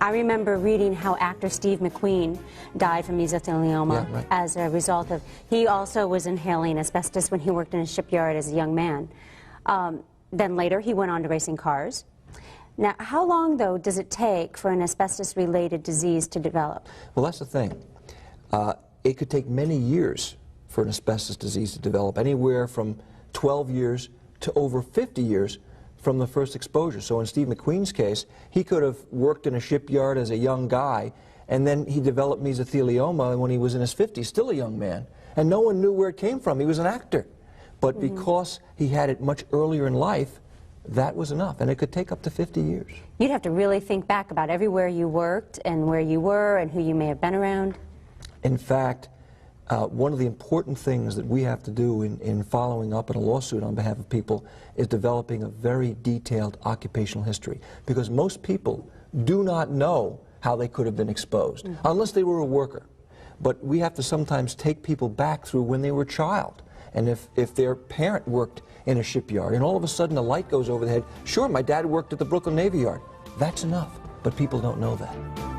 I remember reading how actor Steve McQueen died from mesothelioma as a result of, he also was inhaling asbestos when he worked in a shipyard as a young man. Then later he went on to racing cars. Now, how long, though, does it take for an asbestos-related disease to develop? Well, that's the thing. It could take many years for an asbestos disease to develop, anywhere from 12 years to over 50 years from the first exposure. So in Steve McQueen's case, he could have worked in a shipyard as a young guy, and then he developed mesothelioma when he was in his 50s, still a young man, and no one knew where it came from. He was an actor. But because he had it much earlier in life, that was enough, and it could take up to 50 years. You'd have to really think back about everywhere you worked and where you were and who you may have been around. In fact, one of the important things that we have to do in following up in a lawsuit on behalf of people is developing a very detailed occupational history, because most people do not know how they could have been exposed, unless they were a worker. But we have to sometimes take people back through when they were a child. And if their parent worked in a shipyard and all of a sudden a light goes over the head, sure, my dad worked at the Brooklyn Navy Yard. That's enough, but people don't know that.